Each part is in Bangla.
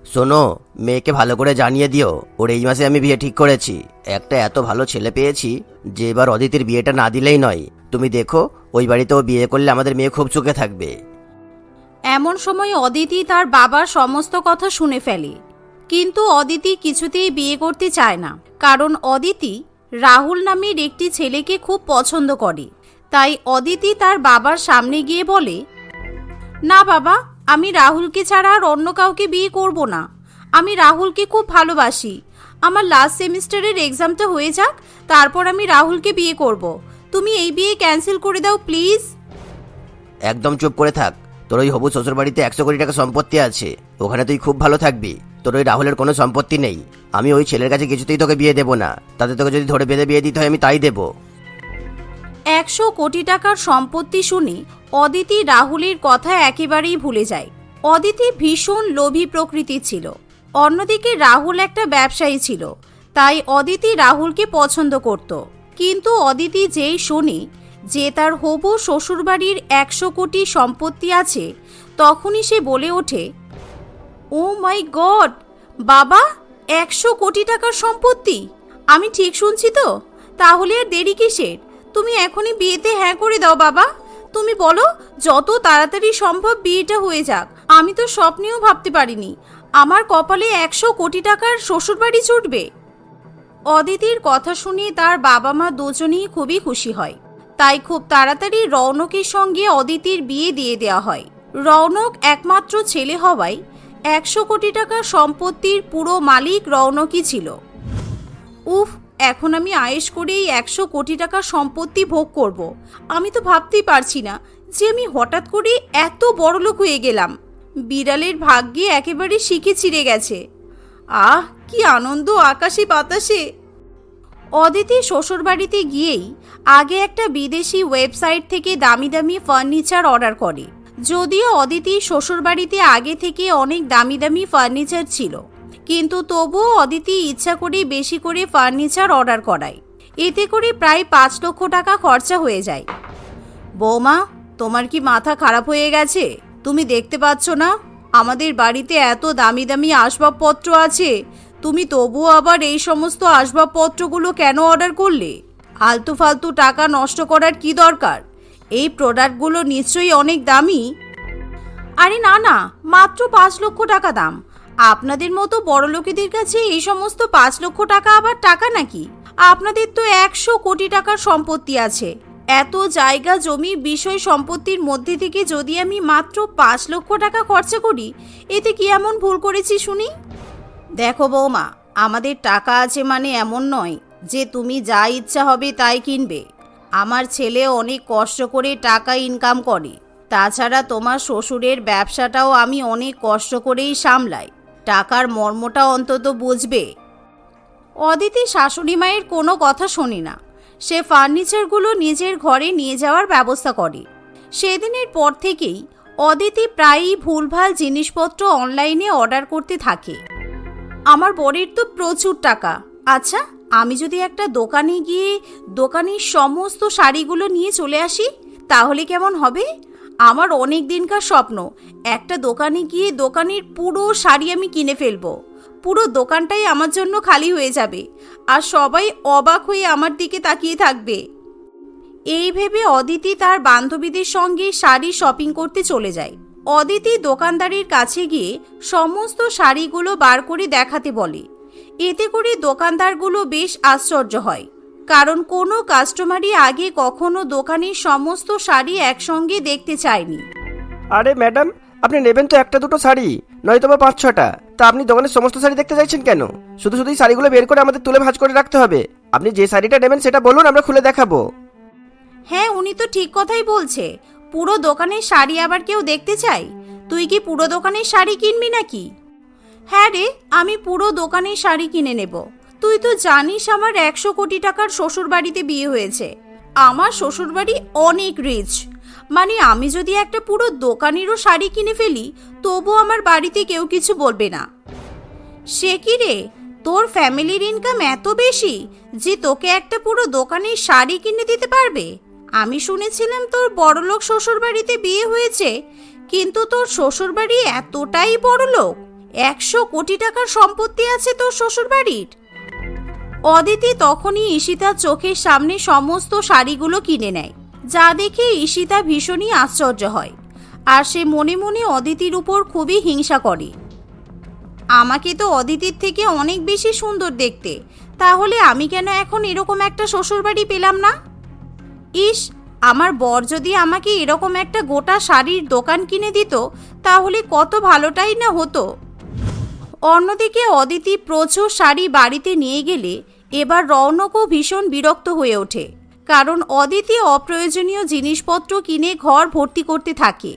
শোনো, মেয়েকে ভালো করে জানিয়ে দিও ওর এই মাসে আমি বিয়ে ঠিক করেছি। একটা এত ভালো ছেলে পেয়েছি যে এবার অদিতির বিয়েটা না দিলেই নয়। তুমি দেখো, ওই বাড়িতে ও বিয়ে করলে আমাদের মেয়ে খুব সুখে থাকবে। এমন সময় অদিতি তার বাবার সমস্ত কথা শুনে ফেলে, কিন্তু অদিতি কিছুতেই বিয়ে করতে চায় না, কারণ অদিতি রাহুল নামের একটি ছেলেকে খুব পছন্দ করে। তাই অদিতি তার বাবার সামনে গিয়ে বলে, না বাবা, আমি রাহুলকে ছাড়া আর অন্য কাউকে বিয়ে করব না। আমি রাহুলকে খুব ভালোবাসি। আমার লাস্ট সেমিস্টারের এক্সামটা হয়ে যাক, তারপর আমি রাহুলকে বিয়ে করব। তুমি এই বিয়ে ক্যান্সেল করে দাও প্লিজ। একদম চুপ করে থাক। তোর ওই হবু শ্বশুর বাড়িতে 100 কোটি টাকা সম্পত্তি আছে, ওখানে তুই খুব ভালো থাকবি। তোর ওই রাহুলের কোনো সম্পত্তি নেই। আমি ওই ছেলের কাছে কিছুতেই তোকে বিয়ে দেবো না। তাতে তোকে যদি ধরে বেঁধে বিয়ে দিতে হয় আমি তাই দেবো। 100 কোটি টাকার সম্পত্তি শুনে অদিতি রাহুলের কথা একেবারেই ভুলে যায়। অদিতি ভীষণ লোভী প্রকৃতির ছিল। অন্যদিকে রাহুল একটা ব্যবসায়ী ছিল, তাই অদিতি রাহুলকে পছন্দ করত। কিন্তু অদিতি যেই শোনে যে তার হবু শ্বশুরবাড়ির 100 কোটি সম্পত্তি আছে, তখনই সে বলে ওঠে, ও মাই গড, বাবা, 100 কোটি টাকার সম্পত্তি! আমি ঠিক শুনছি তো? তাহলে আর দেরি কিসের? তুমি এখনই বিয়েতে হ্যাঁ করে দাও বাবা। তুমি বলো যত তাড়াতাড়ি সম্ভব বিয়েটা হয়ে যাক। আমি তো স্বপ্নেও ভাবতে পারিনি আমার কপালে 100 কোটি টাকার শ্বশুরবাড়ি জুটবে। অদিতির কথা শুনে তার বাবা মা দুজনেই খুবই খুশি হয়। তাই খুব তাড়াতাড়ি রৌনকের সঙ্গে অদিতির বিয়ে দিয়ে দেওয়া হয়। রৌনক একমাত্র ছেলে হওয়ায় 100 কোটি টাকার সম্পত্তির পুরো মালিক রৌনকই ছিল। উফ, এখন আমি আয়েশ করে এই 100 কোটি টাকার সম্পত্তি ভোগ করব। আমি তো ভাবতেই পারছি না যে আমি হঠাৎ করে এত বড়লোক হয়ে গেলাম। বিড়ালের ভাগ্যে একেবারে শিখে ছিঁড়ে গেছে। আহ, কি আনন্দ আকাশে বাতাসে! অদিতি শ্বশুরবাড়িতে গিয়েই আগে একটা বিদেশি ওয়েবসাইট থেকে দামি দামি ফার্নিচার অর্ডার করে। যদিও অদিতি শ্বশুরবাড়িতে আগে থেকে অনেক দামি দামি ফার্নিচার ছিল, কিন্তু তবুও অদিতি ইচ্ছা করে বেশি করে ফার্নিচার অর্ডার করায়। এতে করে প্রায় 5 লক্ষ টাকা খরচা হয়ে যায়। বৌমা, তোমার কি মাথা খারাপ হয়ে গেছে? তুমি দেখতে পাচ্ছ না আমাদের বাড়িতে এত দামি দামি আসবাবপত্র আছে, তুমি তবুও আবার এই সমস্ত আসবাবপত্রগুলো কেন অর্ডার করলে? আলতু ফালতু টাকা নষ্ট করার কি দরকার? এই প্রোডাক্টগুলো নিশ্চয়ই অনেক দামি। আরে না না, মাত্র 5 লক্ষ টাকা দাম। আপনাদের মতো বড় লোকেদের কাছে এই সমস্ত 5 লক্ষ টাকা আবার টাকা নাকি? আপনাদের তো 100 কোটি টাকার সম্পত্তি আছে। এত জায়গা জমি বিষয় সম্পত্তির মধ্যে থেকে যদি আমি মাত্র 5 লক্ষ টাকা খরচা করি, এতে কি এমন ভুল করেছি শুনি? দেখো বৌমা, আমাদের টাকা আছে মানে এমন নয় যে তুমি যা ইচ্ছা হবে তাই কিনবে। আমার ছেলে অনেক কষ্ট করে টাকা ইনকাম করে। তাছাড়া তোমার শ্বশুরের ব্যবসাটাও আমি অনেক কষ্ট করেই সামলাই। টাকার মর্মটা অন্তত বুঝবে। অদিতি শাশুড়ি মায়ের কোনো কথা শোনে না। সে ফার্নিচারগুলো নিজের ঘরে নিয়ে যাওয়ার ব্যবস্থা করে। সেদিনের পর থেকেই অদিতি প্রায়ই ভুলভাল জিনিসপত্র অনলাইনে অর্ডার করতে থাকে। আমার বরের তো প্রচুর টাকা। আচ্ছা, আমি যদি একটা দোকানে গিয়ে দোকানের সমস্ত শাড়িগুলো নিয়ে চলে আসি, তাহলে কেমন হবে? আমার অনেক দিনকার স্বপ্ন একটা দোকানে গিয়ে দোকানের পুরো শাড়ি আমি কিনে ফেলবো। পুরো দোকানটাই আমার জন্য খালি হয়ে যাবে, আর সবাই অবাক হয়ে আমার দিকে তাকিয়ে থাকবে। এই ভেবে অদিতি তার বান্ধবীদের সঙ্গে শাড়ি শপিং করতে চলে যায়। অদিতি দোকানদারের কাছে গিয়ে সমস্ত শাড়িগুলো বার করে দেখাতে বলে। এতে করে দোকানদারগুলো বেশ আশ্চর্য হয়, কারণ কোনো কাস্টমারই আগে কখনো দোকানের সমস্ত শাড়ি একসঙ্গে দেখতে চায়নি। আরে ম্যাডাম, আপনি নেবেন তো একটা দুটো শাড়ি, নয়তো বা 5-6টা। তা আপনি দোকানের সমস্ত শাড়ি দেখতে চাইছেন কেন? শুধু শুধু এই শাড়িগুলো বের করে আমাদের তুলে ভাঁজ করে রাখতে হবে। আপনি যে শাড়িটা নেবেন সেটা বলুন, আমরা খুলে দেখাবো। হ্যাঁ, উনি তো ঠিক কথাই বলছে। পুরো দোকানের শাড়ি আবার কেউ দেখতে চায়? তুই কি পুরো দোকানের শাড়ি কিনবি নাকি? হ্যাঁ রে, আমি পুরো দোকানের শাড়ি কিনে নেব। তুই তো জানিস আমার 100 কোটি টাকার শ্বশুরবাড়িতে বিয়ে হয়েছে। আমার শ্বশুরবাড়ি অনেক রিচ। মানে আমি যদি একটা পুরো দোকানেরও শাড়ি কিনে ফেলি, তবু আমার বাড়িতে কেউ কিছু বলবে না। সে কি রে, তোর ফ্যামিলির ইনকাম এত বেশি যে তোকে একটা পুরো দোকানের শাড়ি কিনে দিতে পারবে? আমি শুনেছিলাম তোর বড়লোক শ্বশুরবাড়িতে বিয়ে হয়েছে, কিন্তু তোর শ্বশুরবাড়ি এতটাই বড়লোক? 100 কোটি টাকার সম্পত্তি আছে তোর শ্বশুরবাড়ির? অদিতি তখনই ঈশিতার চোখের সামনে সমস্ত শাড়িগুলো কিনে নেয়, যা দেখে ঈশিতা ভীষণই আশ্চর্য হয়। আর সে মনে মনে অদিতির উপর খুবই হিংসা করে। আমাকে তো অদিতির থেকে অনেক বেশি সুন্দর দেখতে, তাহলে আমি কেন এখন এরকম একটা শ্বশুরবাড়ি পেলাম না? ইস, আমার বর যদি আমাকে এরকম একটা গোটা শাড়ির দোকান কিনে দিত তাহলে কত ভালোটাই না হতো। অন্যদিকে অদিতি প্রচুর শাড়ি বাড়িতে নিয়ে গেলে এবার রৌনকও ভীষণ বিরক্ত হয়ে ওঠে, কারণ অদিতি অপ্রয়োজনীয় জিনিসপত্র কিনে ঘর ভর্তি করতে থাকে।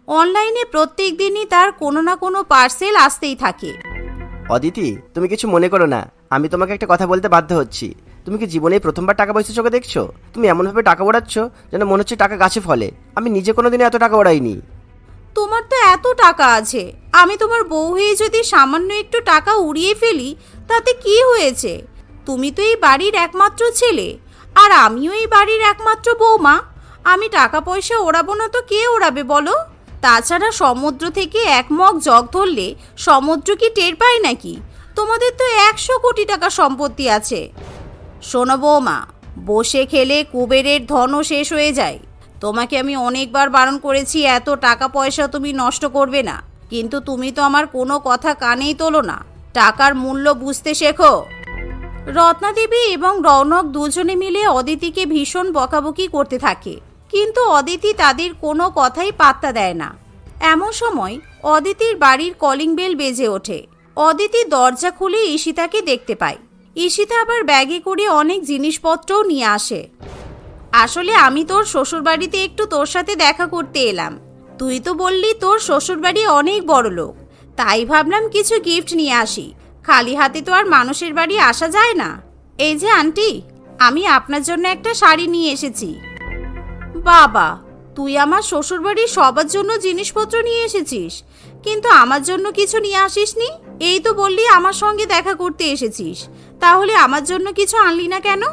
অনলাইনে প্রত্যেক দিনই তার কোনো না কোনো পার্সেল আসতেই থাকে। অদিতি, তুমি কিছু মনে করো না, আমি তোমাকে একটা কথা বলতে বাধ্য হচ্ছি। তুমি কি জীবনে প্রথমবার টাকা পয়সা চোখে দেখছো? তুমি এমনভাবে টাকা ওড়াচ্ছ যেন মনে হচ্ছে টাকা গাছে ফলে। আমি নিজে কোনোদিনও এত টাকা ওড়াইনি। তোমার তো এত টাকা আছে, আমি তোমার বউ হয়ে যদি সামান্য একটু টাকা উড়িয়ে ফেলি তাতে কি হয়েছে? তুমি তো এই বাড়ির একমাত্র ছেলে, আর আমিও এই বাড়ির একমাত্র বৌমা। আমি টাকা পয়সা ওড়াবো না তো কে ওড়াবে বলো? তাছাড়া সমুদ্র থেকে এক মগ জগ ধরলে সমুদ্র কি টের পায় নাকি? তোমাদের তো 100 কোটি টাকা সম্পত্তি আছে। শোনো বৌমা, বসে খেলে কুবেরের ধনও শেষ হয়ে যায়। তোমাকে আমি অনেকবার বারণ করেছি এত টাকা পয়সা তুমি নষ্ট করবে না, কিন্তু তুমি তো আমার কোনো কথা কানেই তোলো না। টাকার মূল্য বুঝতে শেখো। রত্নাদেবী এবং রৌনক দুজনে মিলে অদিতিকে ভীষণ বকাবকি করতে থাকে, কিন্তু অদিতি তাদের কোনো কথাই পাত্তা দেয় না। এমন সময় অদিতির বাড়ির কলিং বেল বেজে ওঠে। অদিতি দরজা খুলে ঈশিতাকে দেখতে পায়। ঈশিতা আবার ব্যাগে করে অনেক জিনিসপত্রও নিয়ে আসে। আসলে আমি তোর শ্বশুরবাড়িতে একটু তোর সাথে দেখা করতে এলাম। তুই তো বললি তোর শ্বশুরবাড়ি অনেক বড় লোক, তাই ভাবলাম কিছু গিফট নিয়ে আসি। খালি হাতে তো আর মানুষের বাড়ি আসা যায় না। এই যে আন্টি, আমি আপনার জন্য একটা শাড়ি নিয়ে এসেছি। বাবা, তুই আমার শ্বশুরবাড়ির সবার জন্য জিনিসপত্র নিয়ে এসেছিস, কিন্তু আমার জন্য কিছু নিয়ে আসিসনি? এই তো বললি আমার সঙ্গে দেখা করতে এসেছিস, তাহলে আমার জন্য কিছু আনলি না কেন?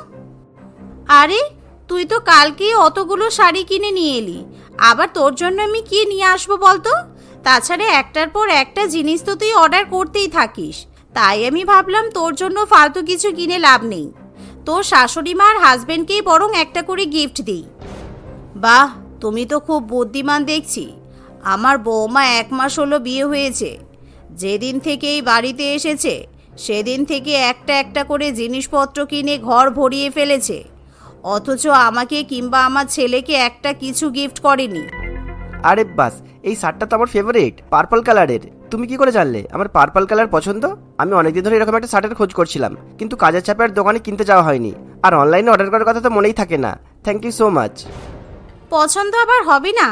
আরে, তুই তো কালকেই অতগুলো শাড়ি কিনে নিয়ে এলি, আবার তোর জন্য আমি কি নিয়ে আসবো বলতো? তাছাড়া একটার পর একটা জিনিস তো তুই অর্ডার করতেই থাকিস, তাই আমি ভাবলাম তোর জন্য ফালতু কিছু কিনে লাভ নেই। তোর শাশুড়ি মা আর হাজবেন্ডকেই বরং একটা করে গিফট দিই। বাহ, তুমি তো খুব বুদ্ধিমান দেখছি। আমার বৌমা 1 মাস হলো বিয়ে হয়েছে। যেদিন থেকে এই বাড়িতে এসেছে সেদিন থেকে একটা একটা করে জিনিসপত্র কিনে ঘর ভরিয়ে ফেলেছে, অথচ আমাকে কিংবা আমার ছেলেকে একটা কিছু গিফট করেনি। আরে বাস, এই শার্টটা তো আমার ফেভারিট, পার্পল কালারের। তুমি কি করে জানলে আমার পার্পল কালার পছন্দ? আমি অনেকদিন ধরে এরকম একটা শার্টের খোঁজ করছিলাম, কিন্তু কাজের চাপে আর দোকানে কিনতে যাওয়া হয়নি, আর অনলাইনে অর্ডার করার কথা তো মনেই থাকে না। Thank you so much. পছন্দ আবার হবে না?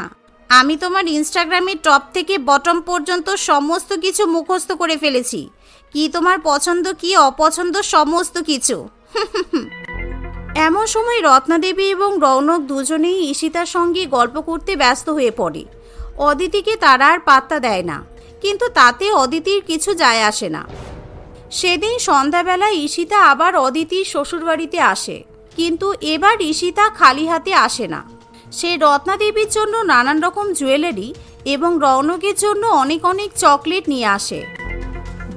আমি তোমার ইনস্টাগ্রামের টপ থেকে বটম পর্যন্ত সমস্ত কিছু মুখস্থ করে ফেলেছি। কি তোমার পছন্দ কি অপছন্দ সমস্ত কিছু। এমন সময় রত্নাদেবী এবং রৌনক দুজনেই ঈশিতার সঙ্গে গল্প করতে ব্যস্ত হয়ে পড়ে। অদিতিকে তারা আর পাত্তা দেয় না, কিন্তু তাতে অদিতির কিছু যায় আসে না। সেদিন সন্ধ্যাবেলা ঈশিতা আবার অদিতির শ্বশুরবাড়িতে আসে, কিন্তু এবার ঈশিতা খালি হাতে আসে না। সে রত্নাদেবীর জন্য নানান রকম জুয়েলারি এবং রৌনকের জন্য অনেক অনেক চকলেট নিয়ে আসে।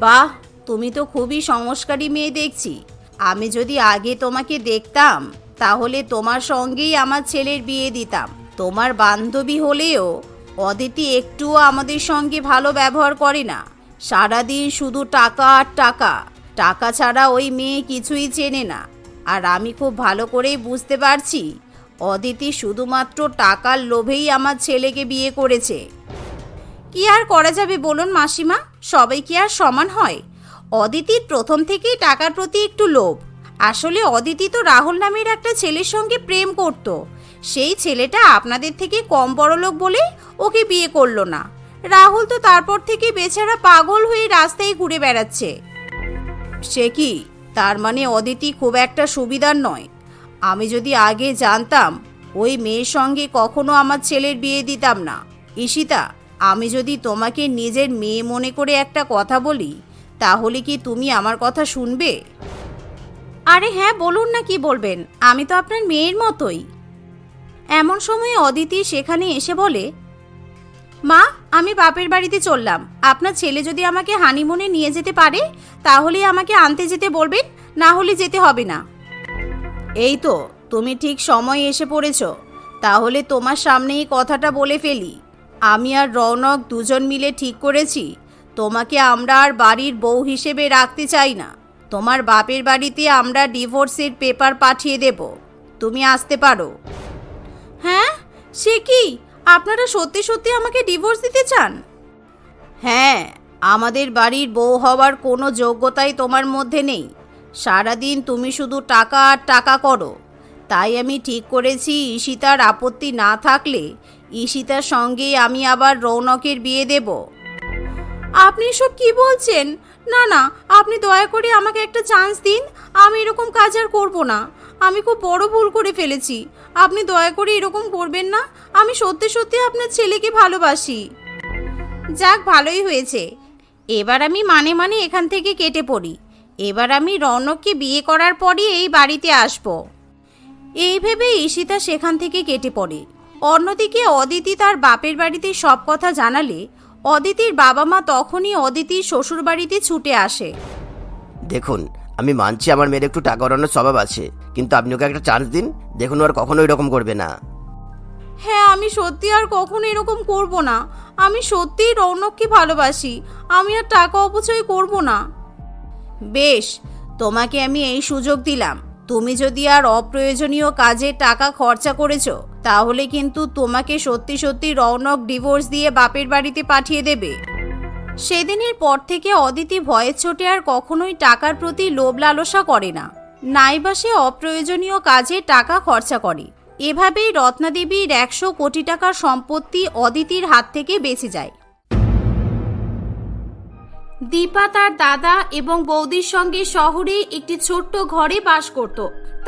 বাহ, তুমি তো খুবই সংস্কারী মেয়ে দেখছি। আমি যদি আগে তোমাকে দেখতাম তাহলে তোমার সঙ্গেই আমার ছেলের বিয়ে দিতাম। তোমার বান্ধবী হলেও অদিতি একটুও আমাদের সঙ্গে ভালো ব্যবহার করে না। সারাদিন শুধু টাকা আর টাকা, টাকা ছাড়া ওই মেয়ে কিছুই চেনে না। আর আমি খুব ভালো করেই বুঝতে পারছি অদিতি শুধুমাত্র টাকার লোভেই আমার ছেলেকে বিয়ে করেছে। কি আর করা যাবে বলুন মাসিমা, সবাই কি আর সমান হয়? অদিতির প্রথম থেকেই টাকার প্রতি একটু লোভ। আসলে অদিতি তো রাহুল নামের একটা ছেলের সঙ্গে প্রেম করত। সেই ছেলেটা আপনাদের থেকে কম বড়লোক বলে ওকে বিয়ে করলো না। রাহুল তো তারপর থেকে বেচারা পাগল হয়ে রাস্তায় ঘুরে বেড়াচ্ছে। সে কি, তার মানে অদিতি খুব একটা সুবিধার নয়? আমি যদি আগে জানতাম ওই মেয়ের সঙ্গে কখনো আমার ছেলের বিয়ে দিতাম না। ঈশিতা, আমি যদি তোমাকে নিজের মেয়ে মনে করে একটা কথা বলি তাহলে কি তুমি আমার কথা শুনবে? আরে হ্যাঁ, বলুন না, কি বলবেন, আমি তো আপনার মেয়ের মতোই। এমন সময় অদিতি সেখানে এসে বলে, মা, আমি বাপের বাড়িতে চললাম। আপনার ছেলে যদি আমাকে হানিমুনে নিয়ে যেতে পারে তাহলেই আমাকে আনতে যেতে বলবেন, না হলে যেতে হবে না। এই তো, তুমি ঠিক সময় এসে পড়েছো। তাহলে তোমার সামনেই কথাটা বলে ফেলি। আমি আর রৌনক দুজন মিলে ঠিক করেছি তোমাকে আমরা আর বাড়ির বউ হিসেবে রাখতে চাই না। তোমার বাপের বাড়িতে আমরা ডিভোর্সের পেপার পাঠিয়ে দেব, তুমি আসতে পারো। হ্যাঁ, সে কি? আপনারা সত্যি সত্যি আমাকে ডিভোর্স দিতে চান? হ্যাঁ, আমাদের বাড়ির বউ হওয়ার কোনো যোগ্যতাই তোমার মধ্যে নেই। সারাদিন তুমি শুধু টাকা আর টাকা করো। তাই আমি ঠিক করেছি ঈশিতার আপত্তি না থাকলে ঈশিতার সঙ্গে আমি আবার রৌনকের বিয়ে দেব। আপনি সব কি বলছেন? না না, আপনি দয়া করে আমাকে একটা চান্স দিন। আমি এরকম কাজ আর করবো না। আমি খুব বড় ভুল করে ফেলেছি। আপনি দয়া করে এরকম করবেন না। আমি সত্যি সত্যি আপনার ছেলেকে ভালোবাসি। যাক, ভালোই হয়েছে। এবার আমি মানে মানে এখান থেকে কেটে পড়ি। এবার আমি রৌনককে বিয়ে করার পরই এই বাড়িতে আসব। এই ভেবে ঈশিতা সেখান থেকে কেটে পড়ে। অন্যদিকে অদিতি তার বাপের বাড়িতে সব কথা জানালে অদিতির বাবা মা তখনই অদিতির শ্বশুর বাড়িতে ছুটে আসে। দেখুন, আমি মানছি আমার মেয়ের একটু টাকা ওড়ানোর স্বভাব আছে, কিন্তু আপনি ওকে একটা চান্স দিন, দেখুন আর কখনো এরকম করবে না। হ্যাঁ, আমি সত্যি আর কখনো এরকম করব না। আমি সত্যিই রৌনককে ভালোবাসি। আমি আর টাকা অপচয় করব না। বেশ, তোমাকে আমি এই সুযোগ দিলাম। তুমি যদি আর অপ্রয়োজনীয় কাজে টাকা খরচা করেছো তাহলে কিন্তু তোমাকে সত্যি সত্যি রৌনক ডিভোর্স দিয়ে বাপের বাড়িতে পাঠিয়ে দেবে। সেদিনের পর থেকে অদিতি ভয়ের চোটে আর কখনোই টাকার প্রতি লোভ লালসা করে না, নাইবা সে অপ্রয়োজনীয় কাজে টাকা খরচা করে। এভাবেই রত্নাদেবীর 100 কোটি টাকার সম্পত্তি অদিতির হাত থেকে বেঁচে যায়। দীপা তার দাদা এবং বৌদির সঙ্গে শহরে একটি ছোট্ট ঘরে বাস করত।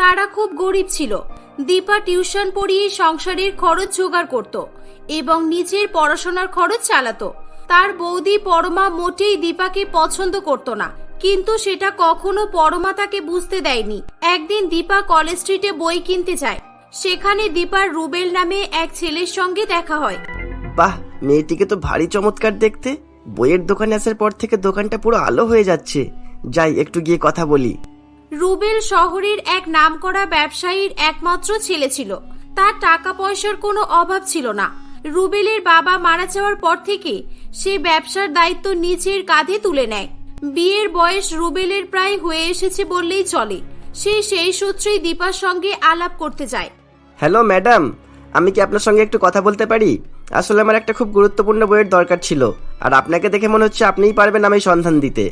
তারা খুব গরিব ছিল। দীপা টিউশন পড়িয়ে সংসারের খরচ জোগাড় করত এবং নিজের পড়াশোনার খরচ চালাতো। তার বৌদি পরমা মোটেই দীপাকে পছন্দ করত না, কিন্তু সেটা কখনো পরমা তাকে বুঝতে দেয়নি। একদিন দীপা কলেজ স্ট্রিটে বই কিনতে যায়। সেখানে দীপার রুবেল নামে এক ছেলের সঙ্গে দেখা হয়। বাহ, মেয়েটিকে তো ভারী চমৎকার দেখতে। বইয়ের দোকানে আসার পর থেকে দোকানটা পুরো আলো হয়ে যাচ্ছে। যাই, একটু গিয়ে কথা বলি। রুবেল শহরের এক নামকরা ব্যবসায়ীর একমাত্র ছেলে ছিল। তার টাকা পয়সার কোনো অভাব ছিল না। রুবেলের বাবা মারা যাওয়ার পর থেকে সে ব্যবসার দায়িত্ব নিজের কাঁধে তুলে নেয়। বিয়ের বয়স রুবেলের প্রায় হয়ে এসেছে বললেই চলে। সে সেই সূত্রেই দীপার সঙ্গে আলাপ করতে যায়। হ্যালো ম্যাডাম, আমি কি আপনার সঙ্গে একটু কথা বলতে পারি? আসলে আমার একটা খুব গুরুত্বপূর্ণ বইয়ের দরকার ছিল, আর আপনাকে দেখে মনে হচ্ছে আপনিই পারবেন আমি সন্ধান দিতে।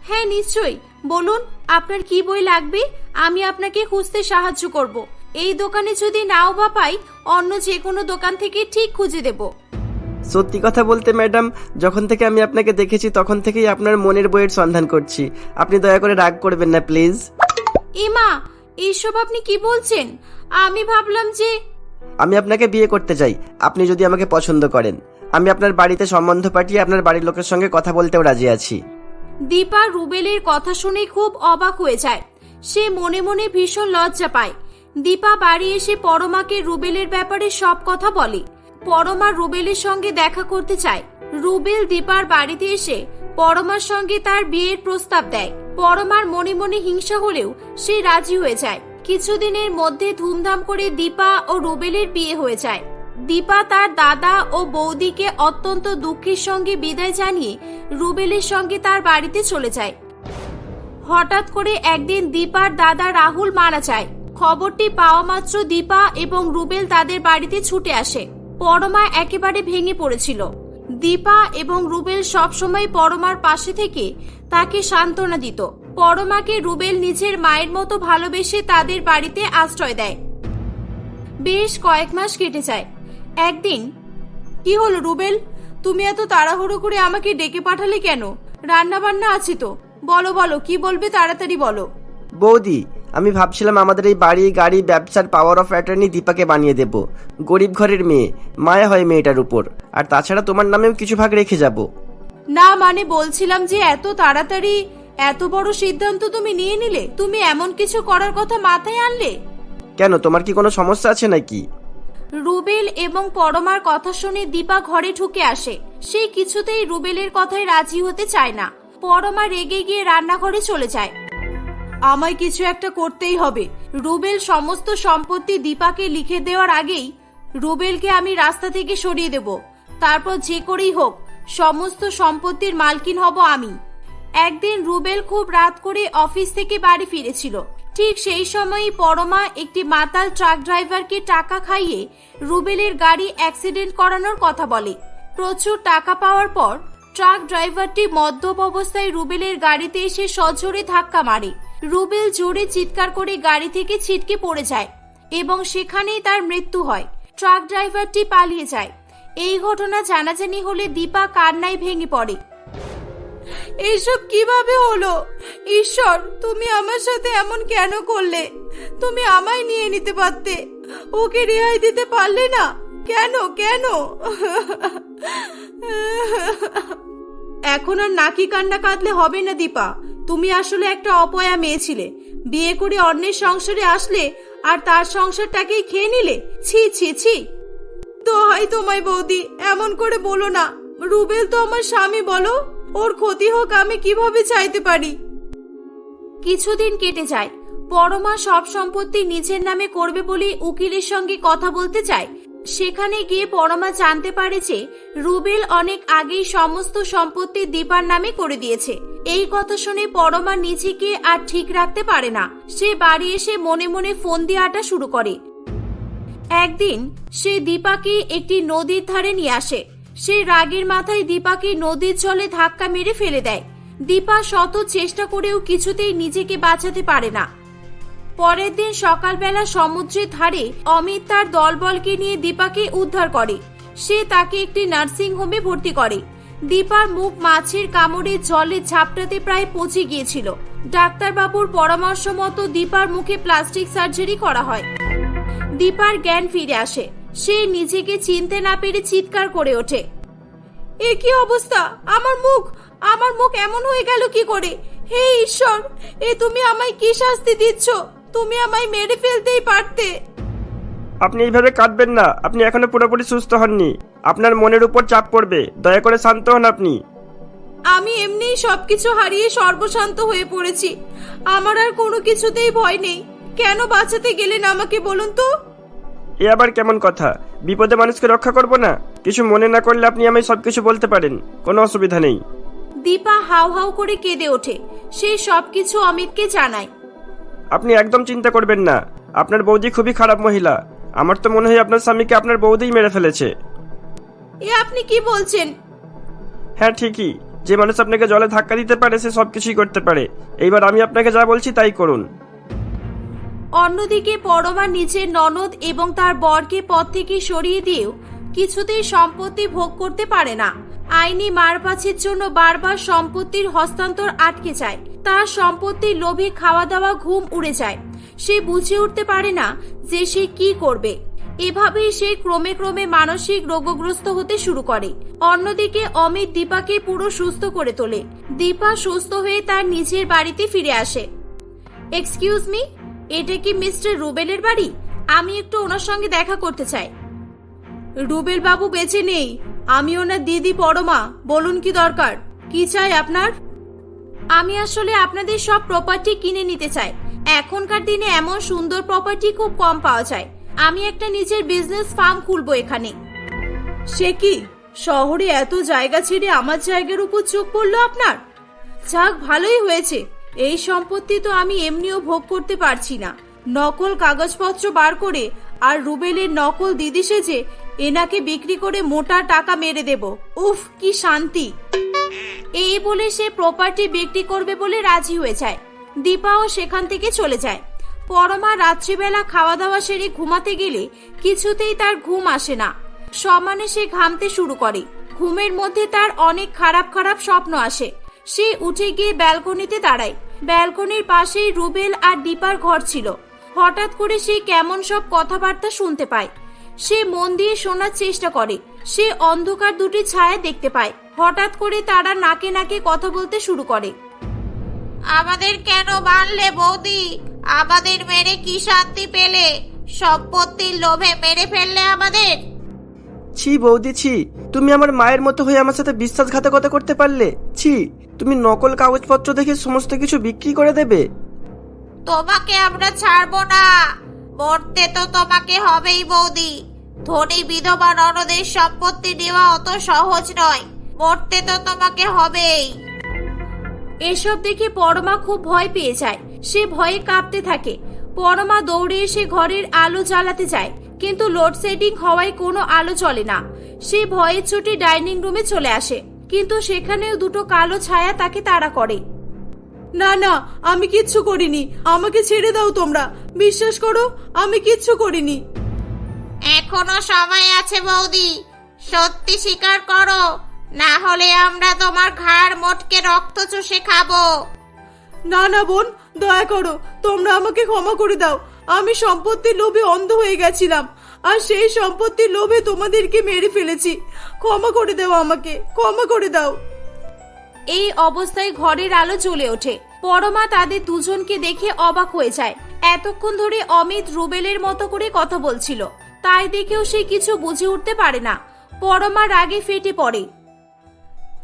হ্যাঁ, নিশ্চয়ই, বলুন আপনার কি বই লাগবে। আমি আপনাকে খুঁজতে সাহায্য করব। এই দোকানে যদি নাও বা পাই, অন্য যে কোনো দোকান থেকে ঠিক খুঁজে দেব। সত্যি কথা বলতে ম্যাডাম, যখন থেকে আমি আপনাকে দেখেছি তখন থেকেই আপনার মনের বইয়ের সন্ধান করছি। আপনি দয়া করে রাগ করবেন না প্লিজ। এমা, এইসব আপনি কি বলছেন? আমি ভাবলাম যে আমি আপনাকে বিয়ে করতে চাই, আপনি যদি আমাকে পছন্দ করেন। আমি আপনার বাড়িতে সম্বন্ধ পাঠিয়ে আপনার বাড়ির লোকের সঙ্গে কথা বলতেও রাজি আছি। দীপা রুবেলের কথা শুনে খুব অবাক হয়ে যায়। সে মনে মনে ভীষণ লজ্জা পায়। দীপা বাড়ি এসে পরমাকে রুবেলের ব্যাপারে সব কথা বলে। পরমা রুবেলের সঙ্গে দেখা করতে চায়। রুবেল দীপার বাড়িতে এসে পরমার সঙ্গে তার বিয়ের প্রস্তাব দেয়। পরমার মনে মনে হিংসা হলেও সে রাজি হয়ে যায়। কিছুদিনের মধ্যে ধুমধাম করে দীপা ও রুবেলের বিয়ে হয়ে যায়। দীপা তার দাদা ও বৌদিকে অত্যন্ত দুঃখের সঙ্গে বিদায় জানিয়ে রুবেলের সঙ্গে তার বাড়িতে চলে যায়। হঠাৎ করে একদিন দীপার দাদা রাহুল মারা যায়। খবরটি পাওয়া মাত্র দীপা এবং রুবেল তাদের বাড়িতে ছুটে আসে। পরমা একেবারে ভেঙে পড়েছিল। দীপা এবং রুবেল সবসময় পরমার পাশে থেকে তাকে সান্ত্বনা দিত। পরমাকে রুবেল নিজের মায়ের মতো ভালোবেসে তাদের বাড়িতে আশ্রয় দেয়। বেশ কয়েক মাস কেটে যায়। একদিন, কি হলো রুবেল, তুমি এত তাড়াহুড়ো করে আমাকে ডেকে পাঠালে কেন? রান্না বান্না আছে তো, বলো বলো, কি বলবে তাড়াতাড়ি বলো। বৌদি, আমি ভাবছিলাম আমাদের এই বাড়ি গাড়ি ব্যবসার পাওয়ার অফ অ্যাটর্নি দীপাকে বানিয়ে দেব। গরিব ঘরের মেয়ে, মায়া হয় মেয়েটার উপর। আর তাছাড়া তোমার নামেও কিছু ভাগ রেখে যাব। না মানে বলছিলাম যে এত তাড়াতাড়ি এত বড় সিদ্ধান্ত তুমি নিয়ে নিলে? তুমি এমন কিছু করার কথা মাথায় আনলে? কেন, তোমার কি কোনো সমস্যা আছে নাকি? রুবেল এবং পরমার কথা শুনে দীপা ঘরে ঢুকে আসে। সে কিছুতেই রুবেলের কথায় রাজি হতে চায় না। পরমা রেগে গিয়ে রান্নাঘরে চলে যায়। আমায় কিছু একটা করতেই হবে। রুবেল সমস্ত সম্পত্তি দীপাকে লিখে দেওয়ার আগেই রুবেলকে আমি রাস্তা থেকে সরিয়ে দেব। তারপর যে করেই হোক সমস্ত সম্পত্তির মালকিন হব আমি। একদিন রুবেল খুব রাত করে অফিস থেকে বাড়ি ফিরেছিল। ঠিক সেই সময়ই পরমা একটি মাতাল ট্রাক ড্রাইভারকে টাকা খাইয়ে রুবেলের গাড়ি অ্যাক্সিডেন্ট করানোর কথা বলে। প্রচুর টাকা পাওয়ার পর ট্রাক ড্রাইভারটি মদ্যপ অবস্থায় রুবেলের গাড়িতে এসে সজোরে ধাক্কা মারে। রুবেল জোরে চিৎকার করে গাড়ি থেকে ছিটকে পড়ে যায় এবং সেখানেই তার মৃত্যু হয়। ট্রাক ড্রাইভারটি পালিয়ে যায়। এই ঘটনা জানাজানি হলে দীপা কান্নায় ভেঙে পড়ে। এইসব কিভাবে হলো? ঈশ্বর, তুমি আমার সাথে এমন কেন করলে? তুমি আমায় নিয়ে নিতে পারতে, ওকে রেহাই দিতে পারলে না কেন? কেন? এখন আর নাকি কান্না কাঁদলে হবে না দীপা। তুমি আসলে একটা অপয়া মেয়ে ছিলে। বিয়ে করে অন্যের সংসারে আসলে আর তার সংসারটাকেই খেয়ে নিলে। ছি ছি ছি। দোহাই তোমায় বৌদি, এমন করে বলো না। রুবেল তো আমার স্বামী, বলো ওর ক্ষতি হোক আমি কিভাবে চাইতে পারি? কিছুদিন কেটে যায়। পরমা সব সম্পত্তি নিজের নামে করবে বলে উকিলের সঙ্গে কথা বলতে চায়। সেখানে গিয়ে পরমা জানতে পারে যে রুবেল অনেক আগেই সমস্ত সম্পত্তি দীপার নামে করে দিয়েছে। এই কথা শুনে পরমা নিজেকে আর ঠিক রাখতে পারে না। সে বাড়ি এসে মনে মনে ফোন দিয়ে আটা শুরু করে। একদিন সে দীপাকে একটি নদীর ধারে নিয়ে আসে। সে রাগের মাথায় দীপাকে নদীর জলে ধাক্কা মেরে ফেলে দেয়। দীপা শত চেষ্টা করেও কিছুতেই নিজেকে বাঁচাতে পারে না। পরের দিন সকালবেলা সমুদ্রের ধারে অমিত তার দলবলকে নিয়ে দীপাকে উদ্ধার করে। সে তাকে একটি নার্সিং হোমে ভর্তি করে। দীপার মুখ মাছের কামড়ে জলে ঝাপটাতে প্রায় পচে গিয়েছিল। ডাক্তারবাবুর পরামর্শ মতো দীপার মুখে প্লাস্টিক সার্জারি করা হয়। দীপার জ্ঞান ফিরে আসে। সে নিজেকে চিনতে না পেরে চিৎকার করে ওঠে, এ কি অবস্থা? আমার মুখ এমন হয়ে গেল কি করে? হে ঈশ্বর, এ তুমি আমায় কি শাস্তি দিচ্ছ? তুমি আমায় মেরে ফেলতেই পারতে। আপনি এইভাবে কাঁদবেন না। আপনি এখনো পুরোপুরি সুস্থ হননি। আপনার মনের উপর চাপ পড়বে। দয়া করে শান্ত হন আপনি। আমি এমনিই সবকিছু হারিয়ে সর্বশান্ত হয়ে পড়েছি। আমার আর কোনো কিছুতেই ভয় নেই। কেন বাঁচাতে গেলেন আমাকে বলুন তো? এ আবার কেমন কথা? বিপদে মানুষকে রক্ষা করব না? কিছু মনে না করলে আপনি আমায় সবকিছু বলতে পারেন, কোনো অসুবিধা নেই। দীপা হাউ হাউ করে কেঁদে ওঠে। সে সবকিছু অমিতকে জানায়। আপনি একদম চিন্তা করবেন না। আপনার বৌদি খুবই খারাপ মহিলা। আমার তো মনে হয় আপনার স্বামীকে আপনার বৌদিই মেরে ফেলেছে। এ আপনি কি বলছেন? হ্যাঁ ঠিকই। যে মানুষ আপনাকে জলে ধাক্কা দিতে পারে সে সবকিছুই করতে পারে। এইবার আমি আপনাকে যা বলছি তাই করুন। অন্যদিকে পরমা নিজের ননদ এবং তার বরকে পদ থেকে সরিয়ে দিয়েও কিছুতেই সম্পত্তি ভোগ করতে পারে না। আইনি মারপ্যাচের জন্য বারবার সম্পত্তির হস্তান্তর আটকে যায়। তার সম্পত্তির লোভে খাওয়া দাওয়া ঘুম উড়ে যায়। সে বুঝে উঠতে পারে না যে সে কি করবে। এভাবেই সে ক্রমে ক্রমে মানসিক রোগগ্রস্ত হতে শুরু করে। অন্যদিকে অমিত দীপাকে পুরো সুস্থ করে তোলে। দীপা সুস্থ হয়ে তার নিজের বাড়িতে ফিরে আসে। এক্সকিউজ মি, এটা কি মিস্টার রুবেলের বাড়ি? আমি একটু ওনার সঙ্গে দেখা করতে চাই। রুবেল বাবু বেঁচে নেই। আমি ওনার দিদি পরমা। বলুন কি দরকার? কি চাই আপনার? আমি আসলে আপনাদের সব প্রপার্টি কিনে নিতে চাই। এখনকার দিনে এমন সুন্দর প্রপার্টি খুব কম পাওয়া যায়। আমি একটা নিজের বিজনেস ফার্ম খুলবো এখানে। সে কি, শহরে এত জায়গা ছেড়ে আমার জায়গার উপর চোখ পড়লো আপনার? যাক, ভালোই হয়েছে। এই সম্পত্তি তো আমি এমনিও ভোগ করতে পারছি না। নকল কাগজপত্র বার করে আর রুবেলের নকল দিদি সেজে এনাকে বিক্রি করে মোটা টাকা মেরে দেব। উফ, কি শান্তি। এই বলে সে প্রপার্টি বিক্রি করবে বলে রাজি হয়ে যায়। দীপাও সেখান থেকে চলে যায়। পরমা রাত্রিবেলা খাওয়া দাওয়া সেরে ঘুমাতে গেলে কিছুতেই তার ঘুম আসে না। সমানে সে ঘামতে শুরু করে। ঘুমের মধ্যে তার অনেক খারাপ খারাপ স্বপ্ন আসে। সে উঠে গিয়ে ব্যালকনিতে দাঁড়ায়। ব্যালকনির পাশেই রুবেল আর দীপার ঘর ছিল। হঠাৎ করে সে কেমন সব কথাবার্তা শুনতে পায়। সে মন দিয়ে শোনার চেষ্টা করে। সে অন্ধকার দুটি ছায়া দেখতে পায়। হঠাৎ করে তারা নাকে নাকে কথা বলতে শুরু করে। আমাদের কেন মারলে বৌদি? আমাদের মেরে কি শান্তি পেলে? সম্পত্তির লোভে মেরে ফেললে আমাদের। ছি বৌদি ছি, তুমি আমার মায়ের মতো হয়ে আমার সাথে বিশ্বাসঘাতকতা করতে পারলে? ছি, তুমি নকল কাগজপত্র দেখে সমস্ত কিছু বিক্রি করে দেবে? তোমাকে আমরা ছাড়বো না, মরতে তো তোমাকে হবেই বৌদি। ধনী বিধবা ননদের সম্পত্তি নেওয়া অত সহজ নয়, মরতে তো তোমাকে হবেই। এসব দেখে পরমা খুব ভয় পেয়ে যায়। সে ভয়ে কাঁপতে থাকে। পরমা দৌড়ে এসে ঘরের আলো জ্বালাতে যায়, কিন্তু লোডশেডিং হওয়ায় কোনো আলো চলে না। সে ভয়ে ছুটে ডাইনিং রুমে চলে আসে, কিন্তু সেখানেও দুটো কালো ছায়া তাকে তাড়া করে। না না, আমি কিচ্ছু করিনি, আমাকে ছেড়ে দাও তোমরা, বিশ্বাস করো আমি কিচ্ছু করিনি। এখনো সময় আছে বৌদি, সত্যি স্বীকার করো, না হলে আমরা তোমার ঘাড় মোটকে রক্ত চুষে খাবো। না না বোন, দয়া করো, তোমরা আমাকে ক্ষমা করে দাও। আমি সম্পত্তির লোভে অন্ধ হয়ে গেছিলাম, আর সেই সম্পত্তির লোভে তোমাদেরকে মেরে ফেলেছি। ক্ষমা করে দাও আমাকে, ক্ষমা করে দাও। এই অবস্থায় ঘরের আলো জ্বলে ওঠে। পরমা তাদের দুজনকে দেখে অবাক হয়ে যায়। এতক্ষণ ধরে অমিত রুবেলের মতো করে কথা বলছিল, তাই দেখেও সে কিছু বুঝে উঠতে পারে না। পরমা রাগে ফেটে পড়ে।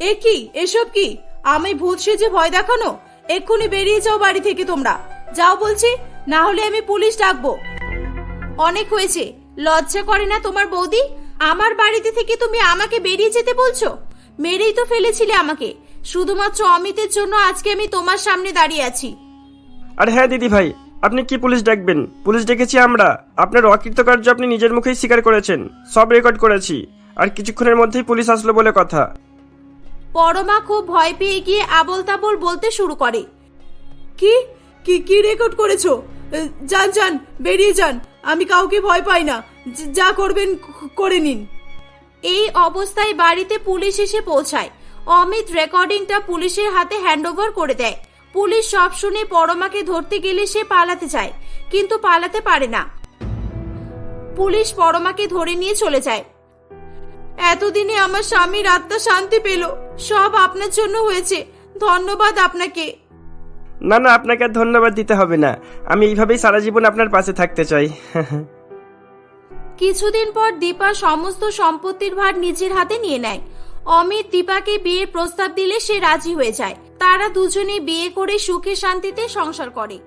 এ কি, এসব কি? আমি ভূত সেজে ভয় দেখানো? এক্ষুনি বেরিয়ে যাও বাড়ি থেকে, তোমরা যাও বলছি, না হলে আমি পুলিশ ডাকবো। অনেক হয়েছে, লজ্জা করে না তোমার বৌদি? আমার বাড়িতে থেকে তুমি আমাকে বেরিয়ে যেতে বলছো? মেরেই তো ফেলেছিলে আমাকে, শুধুমাত্র অমিতের জন্য আজকে আমি তোমার সামনে দাঁড়িয়ে আছি। আর হ্যাঁ দিদি ভাই, আপনি কি পুলিশ ডাকবেন? পুলিশ ডেকেছি আমরা। আপনার অকৃতকার্য আপনি নিজের মুখেই স্বীকার করেছেন, সব রেকর্ড করেছি। আর কিছুক্ষণের মধ্যেই পুলিশ আসলো বলে কথা। পরমা খুব ভয় পেয়ে গিয়ে আবল তাবল বলতে শুরু করে। কি কি কি রেকর্ড করেছো? যান যান, বেরিয়ে যান, আমি কাউকে ভয় পাই না, যা করবেন করে নিন। এই অবস্থায় বাড়িতে পুলিশ এসে পৌঁছায়। অমিত রেকর্ডিংটা পুলিশের হাতে হ্যান্ডওভার করে দেয়। পুলিশ সব শুনে পরমাকে ধরতে গেলে সে পালাতে চায়, কিন্তু পালাতে পারে না। পুলিশ পরমাকে ধরে নিয়ে চলে যায়। এতদিনে আমার স্বামীর আত্মা শান্তি পেল, সব আপনার জন্য হয়েছে, ধন্যবাদ আপনাকে। না না, আপনাকে আর ধন্যবাদ দিতে হবে না, আমি এইভাবেই সারা জীবন আপনার পাশে থাকতে চাই। কিছুদিন পর দীপা সমস্ত সম্পত্তির ভার নিজের হাতে নিয়ে নেয়। অমিত দীপাকে বিয়ের প্রস্তাব দিলে সে রাজি হয়ে যায়। তারা দুজনে বিয়ে করে সুখে শান্তিতে সংসার করে।